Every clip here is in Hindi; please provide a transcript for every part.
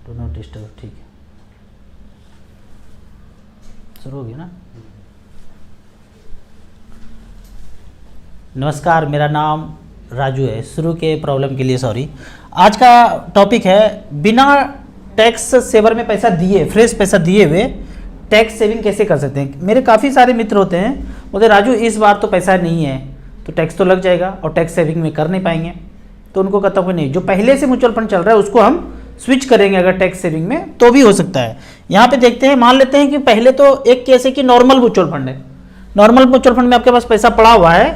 डू नॉट डिस्टर्ब, ठीक है, शुरू हो गया ना। नमस्कार, मेरा नाम राजू है। शुरू के प्रॉब्लम के लिए सॉरी। आज का टॉपिक है बिना टैक्स सेवर में पैसा दिए, फ्रेश पैसा दिए हुए टैक्स सेविंग कैसे कर सकते हैं। मेरे काफ़ी सारे मित्र होते हैं, बोलते राजू इस बार तो पैसा नहीं है तो टैक्स तो लग जाएगा और टैक्स सेविंग में कर नहीं पाएंगे। तो उनको कहता हूँ कि नहीं, जो पहले से म्यूचुअल फंड चल रहा है उसको हम स्विच करेंगे अगर टैक्स सेविंग में तो भी हो सकता है। यहाँ पे देखते हैं, मान लेते हैं कि पहले तो एक केस है कि नॉर्मल म्यूचुअल फंड है। नॉर्मल म्यूचुअल फंड में आपके पास पैसा पड़ा हुआ है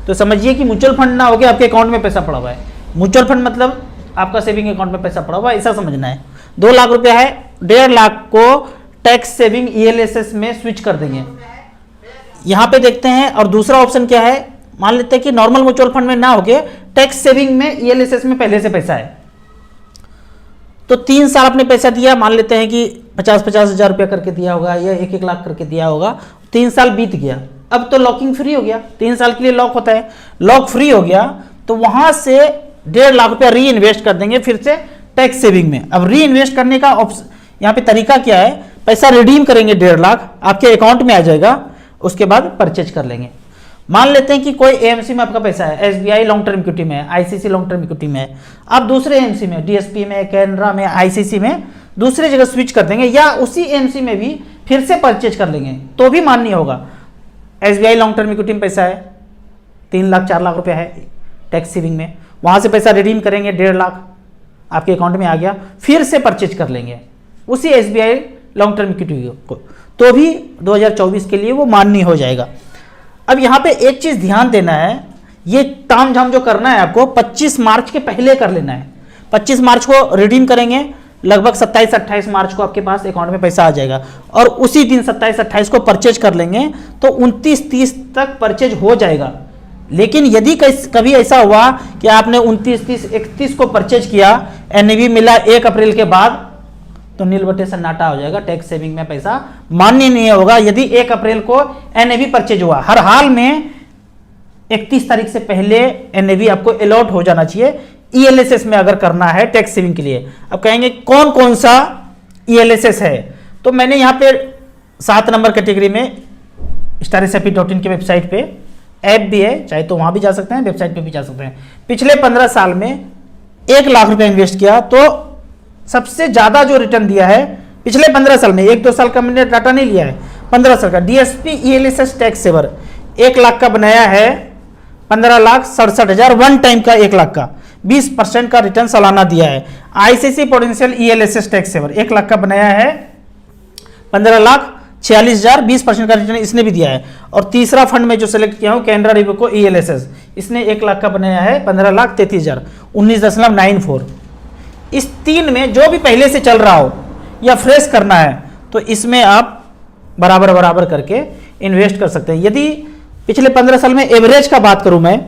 तो समझिए कि म्यूचुअल फंड ना हो गया, आपके अकाउंट में पैसा पड़ा हुआ है। म्यूचुअल फंड मतलब आपका सेविंग अकाउंट में पैसा पड़ा हुआ है, ऐसा समझना है। 2 लाख रुपया है, 1.5 लाख को टैक्स सेविंग ELSS में स्विच कर देंगे। यहाँ पे देखते हैं, और दूसरा ऑप्शन क्या है, मान लेते हैं कि नॉर्मल म्यूचुअल फंड में ना होके टैक्स सेविंग में ELSS में पहले से पैसा है तो 3 साल आपने पैसा दिया, मान लेते हैं कि 50-50 हज़ार रुपया करके दिया होगा या 1-1 लाख करके दिया होगा। 3 साल बीत गया, अब तो लॉकिंग फ्री हो गया, 3 साल के लिए लॉक होता है, लॉक फ्री हो गया तो वहां से 1.5 लाख रुपया री इन्वेस्ट कर देंगे फिर से टैक्स सेविंग में। अब री इन्वेस्ट करने का यहाँ पे तरीका क्या है, पैसा रिडीम करेंगे 1.5 लाख आपके अकाउंट में आ जाएगा, उसके बाद परचेज कर लेंगे। मान लेते हैं कि कोई AMC में आपका पैसा है, SBI लॉन्ग टर्म इक्विटी में है, ICC लॉन्ग टर्म इक्विटी में है, आप दूसरे AMC में, DSP में, कैनरा में, ICC में दूसरे जगह स्विच कर देंगे या उसी AMC में भी फिर से परचेज कर लेंगे तो भी मान्य होगा। SBI लॉन्ग टर्म इक्विटी में पैसा है, 3 लाख 4 लाख रुपया है टैक्स सेविंग में, वहां से पैसा रिडीम करेंगे 1.5 लाख आपके अकाउंट में आ गया, फिर से परचेज कर लेंगे उसी SBI लॉन्ग टर्म इक्विटी को, तो भी 2024 के लिए वो मान्य हो जाएगा। अब यहाँ पे एक चीज ध्यान देना है, ये ताम झाम जो करना है आपको 25 मार्च के पहले कर लेना है। 25 मार्च को रिडीम करेंगे, लगभग 27-28 मार्च को आपके पास अकाउंट में पैसा आ जाएगा और उसी दिन 27-28 को परचेज कर लेंगे तो 29-30 तक परचेज हो जाएगा। लेकिन यदि कभी ऐसा हुआ कि आपने 29-30-31 को परचेज किया, NAV मिला 1 अप्रैल के बाद, तो नील बटे सन्नाटा हो जाएगा, टैक्स सेविंग में पैसा मान्य नहीं होगा। यदि 1 अप्रैल को NAV परचेज हुआ, हर हाल में 31 तारीख से पहले NAV आपको अलॉट हो जाना चाहिए ELSS में अगर करना है टैक्स सेविंग के लिए। अब कहेंगे कौन कौन सा ELSS है, तो मैंने यहाँ पे 7 नंबर कैटेगरी में StarSAP.in की वेबसाइट पे ऐप भी है, चाहे तो वहां भी जा सकते हैं, वेबसाइट पे भी जा सकते हैं। पिछले 15 साल में 1 लाख रुपया इन्वेस्ट किया तो सबसे ज्यादा जो रिटर्न दिया है पिछले 15 साल में, 1-2 साल का मैंने डाटा नहीं लिया है, 15 साल का DSP ELSS tax saver 1 lakh का बनाया है 15,67,000 वन टाइम का, 1 लाख का 20% का रिटर्न सालाना दिया है। ICC potential ELSS tax saver 1 lakh का बनाया है 15,46,000 20% का रिटर्न इसने भी दिया है। और तीसरा फंड में जो सेलेक्ट किया हूं कैनरा रिबको ELSS, इसने 1 लाख का बनाया है 15,33,000 19.94। इस 3 में जो भी पहले से चल रहा हो या फ्रेश करना है तो इसमें आप बराबर बराबर करके इन्वेस्ट कर सकते हैं। यदि पिछले 15 साल में एवरेज का बात करूं मैं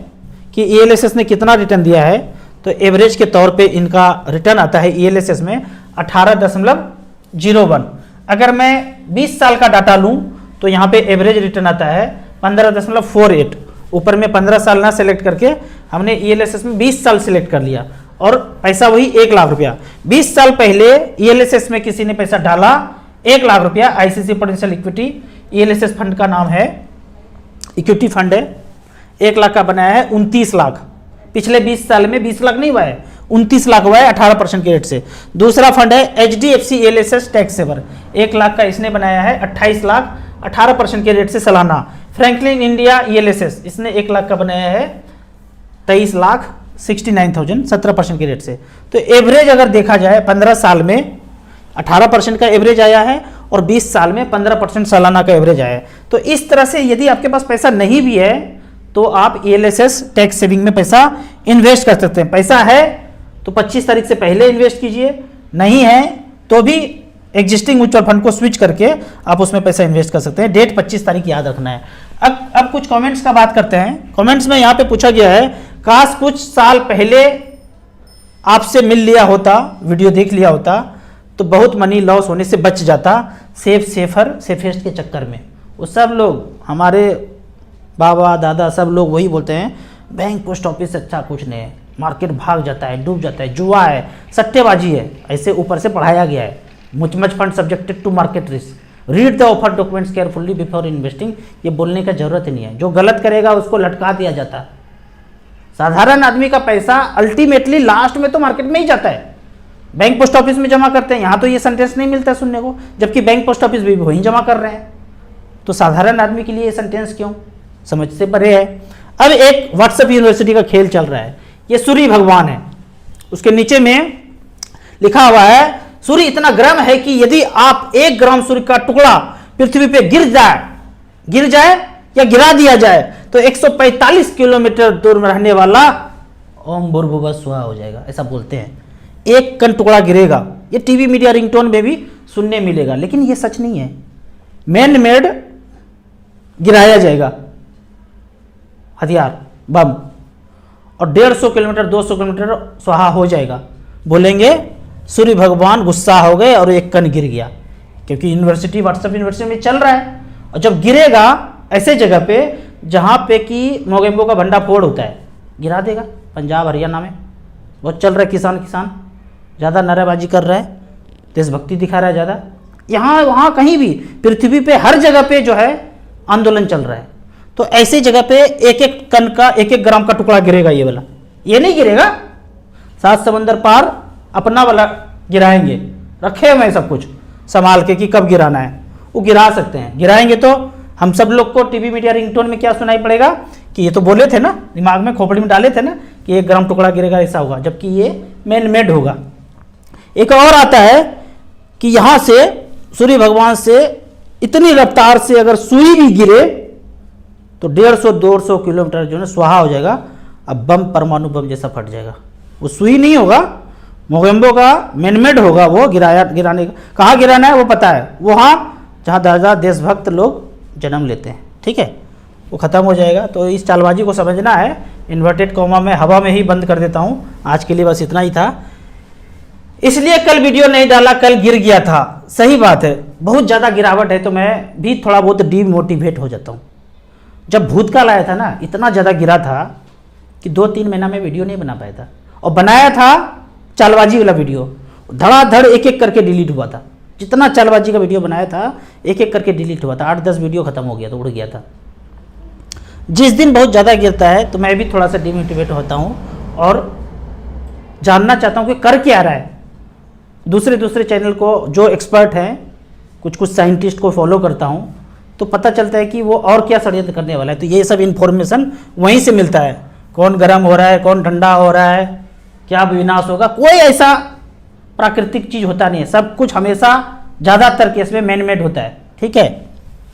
कि ELSS ने कितना रिटर्न दिया है, तो एवरेज के तौर पे इनका रिटर्न आता है ELSS में 18.01। अगर मैं 20 साल का डाटा लूं तो यहाँ पे एवरेज रिटर्न आता है 15.48। ऊपर में 15 साल ना सेलेक्ट करके हमने ELSS में 20 साल सेलेक्ट कर लिया और पैसा वही 1 लाख रुपया। 20 साल पहले ELSS में किसी ने पैसा डाला 1 लाख रुपया, ICC potential equity ELSS fund का नाम है, इक्विटी फंड है, 1 लाख का बनाया है 29 लाख। पिछले 20 साल में 20 लाख नहीं हुआ है, 29 लाख हुआ है 18% के रेट से। दूसरा फंड है HDFC ELSS tax saver, 1 lakh का इसने बनाया है 28 लाख 18% के रेट से सालाना। फ्रैंकलिन इंडिया ELSS इसने 1 लाख का बनाया है 23,69,000 17% के रेट से। तो एवरेज अगर देखा जाए 15 साल में 18% का एवरेज आया है और 20 साल में 15% सालाना का एवरेज आया है। तो इस तरह से यदि आपके पास पैसा नहीं भी है तो आप ELSS टैक्स सेविंग में पैसा इन्वेस्ट कर सकते हैं। पैसा है तो 25 तारीख से पहले इन्वेस्ट कीजिए, नहीं है तो भी एग्जिस्टिंग म्यूचुअल फंड को स्विच करके आप उसमें पैसा इन्वेस्ट कर सकते हैं। डेट 25 तारीख याद रखना है। अब कुछ कमेंट्स का बात करते हैं। कमेंट्स में यहाँ पे पूछा गया है, काश कुछ साल पहले आपसे मिल लिया होता, वीडियो देख लिया होता तो बहुत मनी लॉस होने से बच जाता, सेफेस्ट के चक्कर में। वो सब लोग हमारे बाबा दादा सब लोग वही बोलते हैं, बैंक पोस्ट ऑफिस से अच्छा कुछ नहीं है। मार्केट भाग जाता है, डूब जाता है, जुआ है, सट्टेबाजी है, ऐसे ऊपर से पढ़ाया गया है। मच fund subjected to market risk, read the offer documents carefully before investing. ये बोलने का जरूरत ही नहीं है। जो गलत करेगा उसको लटका दिया जाता है। साधारण आदमी का पैसा अल्टीमेटली लास्ट में तो मार्केट में ही जाता है, बैंक पोस्ट ऑफिस में जमा करते हैं। यहाँ तो ये सेंटेंस नहीं मिलता सुनने को, जबकि बैंक पोस्ट ऑफिस भी वहीं जमा कर रहे हैं। तो साधारण आदमी के लिए ये सेंटेंस क्यों, समझ से परे है। अब एक व्हाट्सएप यूनिवर्सिटी का खेल चल रहा है। ये सूर्य भगवान है, उसके नीचे में लिखा हुआ है सूर्य इतना गर्म है कि यदि आप 1 ग्राम सूर्य का टुकड़ा पृथ्वी पे गिर जाए या गिरा दिया जाए तो 145 किलोमीटर दूर में रहने वाला ओम भूर्भुवः स्वः हो जाएगा, ऐसा बोलते हैं। 1 कण टुकड़ा गिरेगा। ये टीवी मीडिया रिंगटोन में भी सुनने मिलेगा, लेकिन ये सच नहीं है। मैन मेड गिराया जाएगा हथियार, बम, और 150 किलोमीटर 200 किलोमीटर स्वाहा हो जाएगा। बोलेंगे सूर्य भगवान गुस्सा हो गए और 1 कण गिर गया, क्योंकि यूनिवर्सिटी व्हाट्सएप यूनिवर्सिटी में चल रहा है। और जब गिरेगा ऐसे जगह पे जहाँ पे कि मोगेम्बो का भंडाफोड़ होता है, गिरा देगा। पंजाब हरियाणा में बहुत चल रहा है। किसान ज़्यादा नारेबाजी कर रहा है, देशभक्ति दिखा रहा है ज़्यादा। यहाँ वहाँ कहीं भी पृथ्वी पे हर जगह पे जो है आंदोलन चल रहा है। तो ऐसे जगह पे 1-1 कण का 1-1 ग्राम का टुकड़ा गिरेगा। ये वाला ये नहीं गिरेगा, 7 समंदर पार अपना वाला गिराएंगे। रखे हुए सब कुछ संभाल के कि कब गिराना है, वो गिरा सकते हैं। गिराएंगे तो हम सब लोग को टीवी मीडिया रिंगटोन में क्या सुनाई पड़ेगा कि ये तो बोले थे ना, दिमाग में खोपड़ी में डाले थे ना कि 1 ग्राम टुकड़ा गिरेगा, ऐसा होगा, जबकि ये मैन मेड होगा। एक और आता है कि यहाँ से सूर्य भगवान से इतनी रफ्तार से अगर सुई भी गिरे तो 150-200 किलोमीटर जो है स्वाहा हो जाएगा। अब बम, परमाणु बम जैसा फट जाएगा। वो सुई नहीं होगा, मोगेम्बो का मैनमेड होगा। वो गिराने का कहाँ गिराना है वो पता है, वहाँ जहाँ ज़्यादा देशभक्त लोग जन्म लेते हैं। ठीक है, वो ख़त्म हो जाएगा। तो इस चालबाजी को समझना है। इन्वर्टेड कॉमा में हवा में ही बंद कर देता हूँ। आज के लिए बस इतना ही था, इसलिए कल वीडियो नहीं डाला, कल गिर गया था। सही बात है, बहुत ज़्यादा गिरावट है तो मैं भी थोड़ा बहुत डीमोटिवेट हो जाता हूँ। जब भूतकाल आया था ना, इतना ज़्यादा गिरा था कि 2-3 महीना में वीडियो नहीं बना पाया था। और बनाया था चालबाजी वाला वीडियो, धड़ाधड़ 1-1 करके डिलीट हुआ था। जितना चालबाजी का वीडियो बनाया था 1-1 करके डिलीट हुआ था। 8-10 वीडियो खत्म हो गया था, उड़ गया था। जिस दिन बहुत ज़्यादा गिरता है तो मैं भी थोड़ा सा डिमोटिवेट होता हूँ और जानना चाहता हूँ कि कर क्या रहा है। दूसरे चैनल को जो एक्सपर्ट हैं, कुछ साइंटिस्ट को फॉलो करता हूँ तो पता चलता है कि वो और क्या षड्यंत्र करने वाला है। तो ये सब इन्फॉर्मेशन वहीं से मिलता है, कौन गर्म हो रहा है, कौन ठंडा हो रहा है, क्या विनाश होगा। कोई ऐसा प्राकृतिक चीज़ होता नहीं है, सब कुछ हमेशा ज़्यादातर केस में मैन मेड होता है। ठीक है,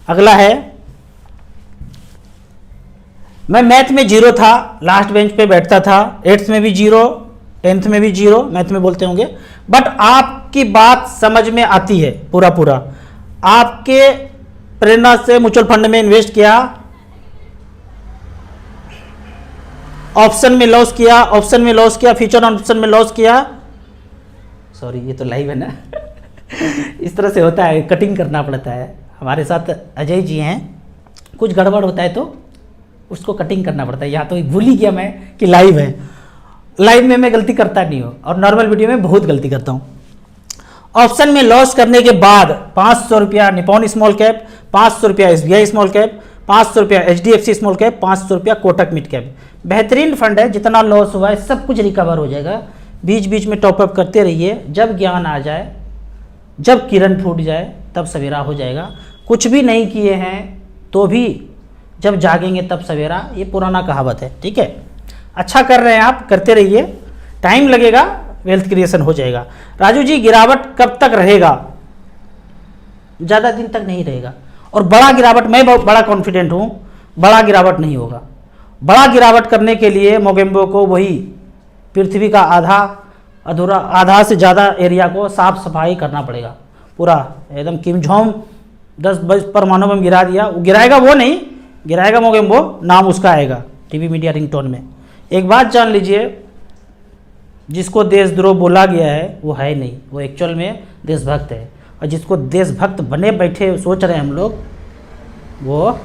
अगला है, मैं मैथ में 0 था, लास्ट बेंच पे बैठता था। 8th में भी 0, 10th में भी 0, मैथ में बोलते होंगे। बट आपकी बात समझ में आती है पूरा। आपके प्रेरणा से म्यूचुअल फंड में इन्वेस्ट किया, ऑप्शन में लॉस किया, फ्यूचर ऑप्शन में लॉस किया। सॉरी, ये तो लाइव है ना इस तरह से होता है, कटिंग करना पड़ता है। हमारे साथ अजय जी हैं, कुछ गड़बड़ होता है तो उसको कटिंग करना पड़ता है। या तो भूल ही गया मैं कि लाइव है। लाइव में मैं गलती करता नहीं हूँ और नॉर्मल वीडियो में बहुत गलती करता हूँ। ऑप्शन में लॉस करने के बाद 500 रुपया निपॉन स्मॉल कैप, 500 रुपया SBI स्मॉल कैप, 500 रुपया HDFC स्मॉल कैप, 500 रुपया कोटक मिड कैप। बेहतरीन फंड है, जितना लॉस हुआ है सब कुछ रिकवर हो जाएगा। बीच बीच में टॉपअप करते रहिए। जब ज्ञान आ जाए, जब किरण फूट जाए तब सवेरा हो जाएगा। कुछ भी नहीं किए हैं तो भी जब जागेंगे तब सवेरा, ये पुराना कहावत है। ठीक है, अच्छा कर रहे हैं आप, करते रहिए, टाइम लगेगा, वेल्थ क्रिएशन हो जाएगा। राजू जी, गिरावट कब तक रहेगा? ज़्यादा दिन तक नहीं रहेगा। और बड़ा गिरावट, मैं बहुत बड़ा कॉन्फिडेंट हूँ, बड़ा गिरावट नहीं होगा। बड़ा गिरावट करने के लिए मोगेम्बो को वही पृथ्वी का आधा से ज़्यादा एरिया को साफ सफाई करना पड़ेगा। पूरा एकदम किमझोम 10 परमाणु बम गिरा दिया, वो गिराएगा, वो नहीं गिराएगा मोगेम्बो, नाम उसका आएगा टीवी मीडिया रिंगटोन में। एक बात जान लीजिए, जिसको देशद्रोह बोला गया है वो है नहीं, वो एक्चुअल में देशभक्त है। और जिसको देशभक्त बने बैठे सोच रहे हैं हम लोग, वो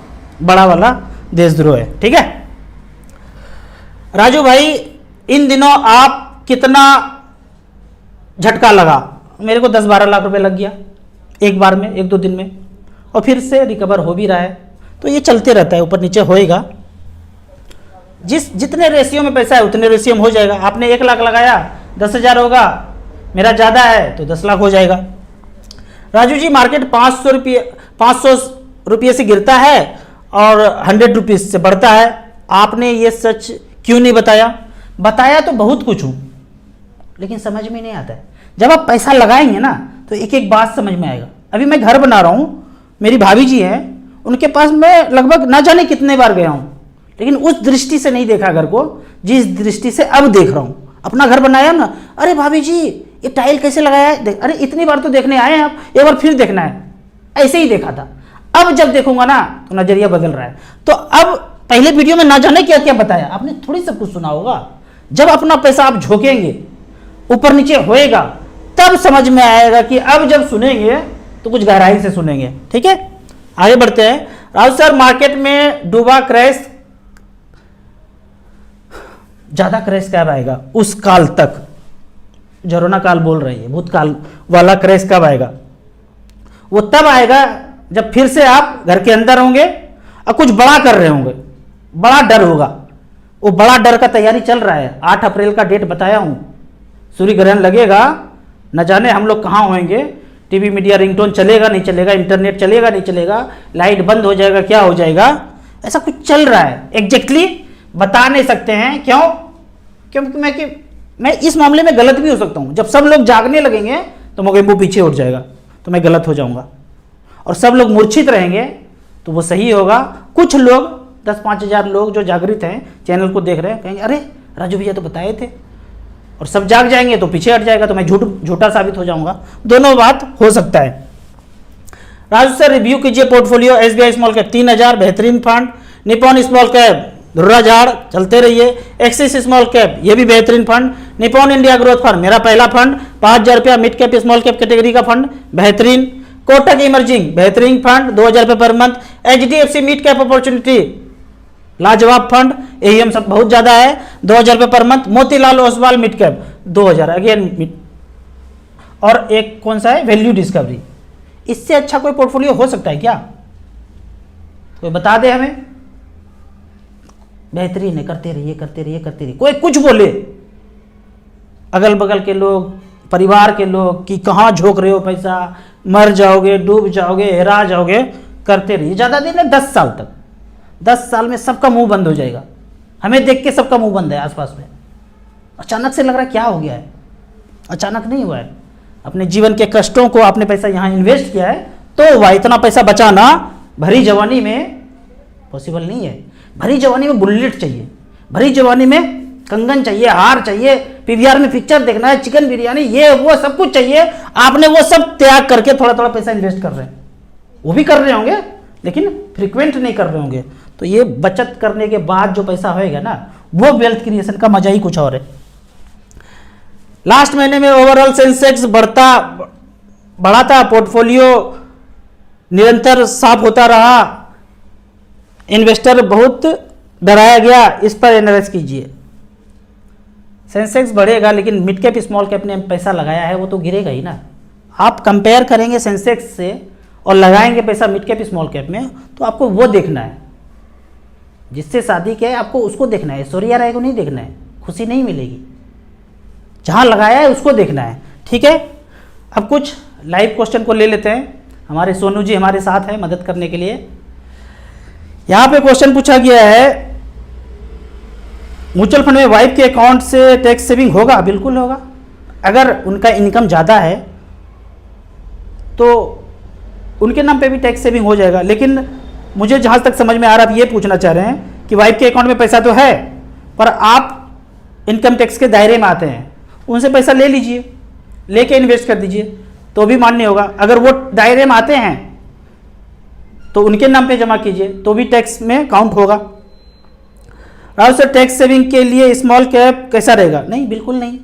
बड़ा वाला देशद्रोह है। ठीक है राजू भाई, इन दिनों आप कितना झटका लगा, मेरे को 10-12 लाख रुपए लग गया एक बार में, 1-2 दिन में, और फिर से रिकवर हो भी रहा है। तो ये चलते रहता है, ऊपर नीचे होएगा। जितने रेशियो में पैसा है उतने रेशियो में हो जाएगा। आपने 1 लाख लगाया, 10,000 होगा, मेरा ज़्यादा है तो 10 लाख हो जाएगा। राजू जी, मार्केट 500 रुपये से गिरता है और 100 रुपीज़ से बढ़ता है, आपने ये सच क्यों नहीं बताया? बताया तो बहुत कुछ हूँ, लेकिन समझ में नहीं आता है। जब आप पैसा लगाएंगे ना तो एक एक बात समझ में आएगा। अभी मैं घर बना रहा हूँ, मेरी भाभी जी हैं, उनके पास मैं लगभग ना जाने कितने बार गया हूँ, लेकिन उस दृष्टि से नहीं देखा घर को जिस दृष्टि से अब देख रहा हूँ। अपना घर बनाया ना, अरे भाभी जी ये टाइल कैसे लगाया है, अरे इतनी बार तो देखने आए हैं आप, एक बार फिर देखना है, ऐसे ही देखा था। अब जब देखूंगा ना तो नजरिया बदल रहा है। तो अब पहले वीडियो में ना जाने क्या क्या बताया, आपने थोड़ी सब कुछ सुना होगा। जब अपना पैसा आप झोंकेंगे, ऊपर नीचे होएगा, तब समझ में आएगा कि अब जब सुनेंगे तो कुछ गहराई से सुनेंगे। ठीक है, आगे बढ़ते हैं। राहुल सर, मार्केट में डूबा क्रैश, ज्यादा क्रैश कब आएगा? उस काल तक, जरोना काल बोल रही है, भूतकाल वाला क्रैश कब आएगा? वो तब आएगा जब फिर से आप घर के अंदर होंगे और कुछ बड़ा कर रहे होंगे, बड़ा डर होगा। वो बड़ा डर का तैयारी चल रहा है। 8 अप्रैल का डेट बताया हूं, सूर्य ग्रहण लगेगा, न जाने हम लोग कहाँ होंगे, टीवी मीडिया रिंगटोन चलेगा नहीं चलेगा, इंटरनेट चलेगा नहीं चलेगा, लाइट बंद हो जाएगा, क्या हो जाएगा, ऐसा कुछ चल रहा है। एग्जैक्टली बता नहीं सकते हैं, क्यों? क्योंकि मैं इस मामले में गलत भी हो सकता हूं। जब सब लोग जागने लगेंगे तो मोगेम्बू पीछे उठ जाएगा, तो मैं गलत हो जाऊंगा, और सब लोग मूर्छित रहेंगे तो वो सही होगा। कुछ लोग 10-5 हज़ार लोग जो जागृत हैं, चैनल को देख रहे हैं, कहेंगे अरे राजू भैया तो बताए थे, और सब जाग जाएंगे तो पीछे हट जाएगा, तो मैं झूठा साबित हो जाऊंगा। दोनों बात हो सकता है। राजू सर, रिव्यू कीजिए पोर्टफोलियो। SBI स्मॉल कैप 3000 बेहतरीन फंड, निपॉन स्मॉल कैप धुर्राझाड़ चलते रहिए, एक्सिस स्मॉल कैप ये भी बेहतरीन fund, Nippon India growth fund मेरा पहला फंड 5000 रुपया, mid cap small cap category का फंड बेहतरीन, कोटक इमर्जिंग बेहतरीन फंड 2000 रुपये per month, HDFC mid cap opportunity लाजवाब फंड, AUM सब बहुत ज्यादा है 2000 रुपये per month, Motilal Oswal mid cap 2000 again, और एक कौन सा है, वैल्यू डिस्कवरी। इससे अच्छा कोई पोर्टफोलियो हो सकता है क्या? कोई बता दे हमें। बेहतरीन है, करते रहिए करते रहिए करते रहिए। कोई कुछ बोले, अगल बगल के लोग, परिवार के लोग, कि कहाँ झोंक रहे हो पैसा, मर जाओगे, डूब जाओगे, हेरा जाओगे, करते रहिए। ज़्यादा दिन है 10 साल तक, 10 साल में सबका मुंह बंद हो जाएगा। हमें देख के सबका मुंह बंद है आसपास में। अचानक से लग रहा है क्या हो गया है, अचानक नहीं हुआ है। अपने जीवन के कष्टों को आपने पैसा यहाँ इन्वेस्ट किया है तो हुआ। इतना पैसा बचाना भरी जवानी में पॉसिबल नहीं है। भरी जवानी में बुलेट चाहिए, भरी जवानी में कंगन चाहिए, हार चाहिए, PVR में पिक्चर देखना है, चिकन बिरयानी, ये वो सब कुछ चाहिए। आपने वो सब त्याग करके थोड़ा थोड़ा पैसा इन्वेस्ट कर रहे हैं। वो भी कर रहे होंगे लेकिन फ्रिक्वेंट नहीं कर रहे होंगे। तो ये बचत करने के बाद जो पैसा होएगा ना, वो वेल्थ क्रिएशन का मजा ही कुछ और है। लास्ट महीने में ओवरऑल सेंसेक्स बढ़ा था, पोर्टफोलियो निरंतर साफ होता रहा, इन्वेस्टर बहुत डराया गया, इस पर एनालाइज कीजिए। सेंसेक्स बढ़ेगा लेकिन मिड कैप स्मॉल कैप ने पैसा लगाया है वो तो गिरेगा ही ना। आप कंपेयर करेंगे सेंसेक्स से और लगाएंगे पैसा मिड कैप स्मॉल कैप में, तो आपको वो देखना है जिससे शादी किया है, आपको उसको देखना है। ऐश्वर्या राय को नहीं देखना है, खुशी नहीं मिलेगी। जहाँ लगाया है उसको देखना है। ठीक है, अब कुछ लाइव क्वेश्चन को ले लेते हैं। हमारे सोनू जी हमारे साथ हैं मदद करने के लिए। यहाँ पे क्वेश्चन पूछा गया है, म्यूचुअल फंड में वाइफ के अकाउंट से टैक्स सेविंग होगा? बिल्कुल होगा। अगर उनका इनकम ज़्यादा है तो उनके नाम पे भी टैक्स सेविंग हो जाएगा। लेकिन मुझे जहाँ तक समझ में आ रहा है, आप ये पूछना चाह रहे हैं कि वाइफ के अकाउंट में पैसा तो है पर आप इनकम टैक्स के दायरे में आते हैं, उनसे पैसा ले लीजिए, लेके इन्वेस्ट कर दीजिए तो भी मान्य होगा। अगर वो दायरे में आते हैं तो उनके नाम पे जमा कीजिए तो भी टैक्स में काउंट होगा। राहुल सर, टैक्स सेविंग के लिए स्मॉल कैप कैसा रहेगा? नहीं, बिल्कुल नहीं।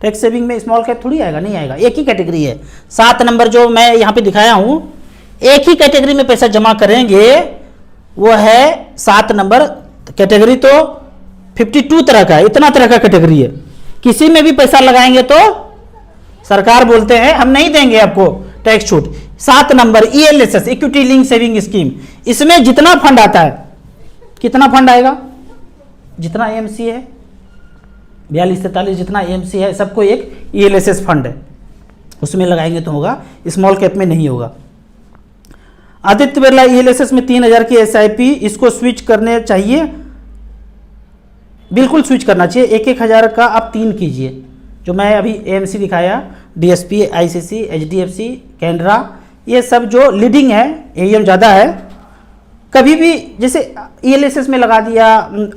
टैक्स सेविंग में स्मॉल कैप थोड़ी आएगा, नहीं आएगा। एक ही कैटेगरी है, 7 नंबर जो मैं यहाँ पे दिखाया हूँ, एक ही कैटेगरी में पैसा जमा करेंगे, वो है 7 नंबर कैटेगरी। तो 52 तरह का, इतना तरह का कैटेगरी है। किसी में भी पैसा लगाएंगे तो सरकार बोलते हैं हम नहीं देंगे आपको टैक्स छूट। 7 number ELSS, equity link saving scheme, इसमें जितना फंड आता है, कितना फंड आएगा, जितना AMC है 42-43 जितना AMC है, सबको एक ELSS फंड है, उसमें लगाएंगे तो होगा, स्मॉल कैप में नहीं होगा। आदित्य बिरला ELSS में 3000 की SIP, इसको स्विच करने चाहिए, बिल्कुल स्विच करना चाहिए। 1-1000 का आप 3 कीजिए, जो मैं अभी AMC दिखाया, DSP, ICC, HDFC, कैनरा, ये सब जो लीडिंग है, AUM ज़्यादा है, कभी भी जैसे ELSS में लगा दिया,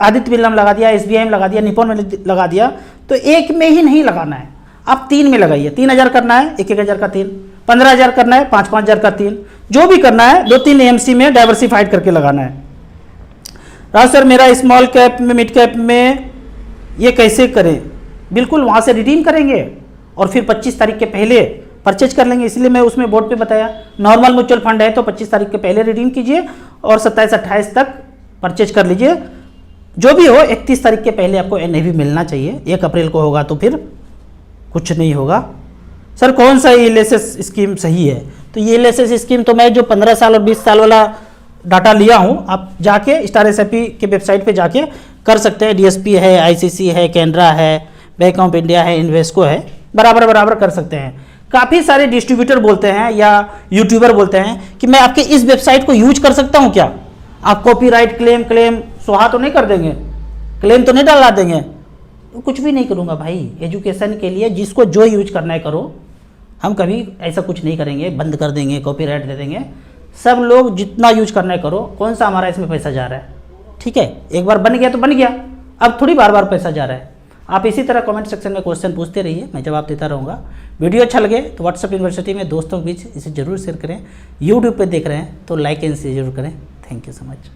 आदित्य बिरला में लगा दिया, SBI में लगा दिया, निपॉन में लगा दिया, तो एक में ही नहीं लगाना है, आप 3 में लगाइए। 3000 करना है, 1-1000 का 3, 15000 करना है, 5-5000 का 3, जो भी करना है 2-3 AMC में डाइवर्सिफाइड करके लगाना है। राज सर मेरा स्मॉल कैप में, मिड कैप में ये कैसे करें? बिल्कुल वहाँ से रिडीम करेंगे और फिर 25 तारीख के पहले परचेज कर लेंगे, इसलिए मैं उसमें बोर्ड पे बताया। नॉर्मल म्यूचुअल फंड है तो 25 तारीख के पहले रिडीम कीजिए और 27-28 तक परचेज कर लीजिए। जो भी हो 31 तारीख के पहले आपको NAV मिलना चाहिए। 1 अप्रैल को होगा तो फिर कुछ नहीं होगा। सर कौन सा ELSS स्कीम सही है? तो ELSS स्कीम तो मैं जो 15 साल और 20 साल वाला डाटा लिया हूँ, आप जाके स्टार SIP के वेबसाइट पे जाके कर सकते हैं। DSP है, ICC है, कैनरा है, बैंक ऑफ इंडिया है, इन्वेस्को है, बराबर कर सकते हैं। काफ़ी सारे डिस्ट्रीब्यूटर बोलते हैं या यूट्यूबर बोलते हैं कि मैं आपके इस वेबसाइट को यूज कर सकता हूँ क्या? आप कॉपीराइट क्लेम सुहा तो नहीं कर देंगे, क्लेम तो नहीं डाला देंगे? तो कुछ भी नहीं करूँगा भाई, एजुकेशन के लिए जिसको जो यूज करना है करो। हम कभी ऐसा कुछ नहीं करेंगे, बंद कर देंगे, कॉपीराइट दे देंगे। सब लोग जितना यूज करना है करो। कौन सा हमारा इसमें पैसा जा रहा है? ठीक है, एक बार बन गया तो बन गया, अब थोड़ी बार पैसा जा रहा है। आप इसी तरह कमेंट सेक्शन में क्वेश्चन पूछते रहिए, मैं जवाब देता रहूँगा। वीडियो अच्छा लगे तो व्हाट्सएप यूनिवर्सिटी में दोस्तों के बीच इसे जरूर शेयर करें। यूट्यूब पे देख रहे हैं तो लाइक एंड शेयर जरूर करें। Thank you so much.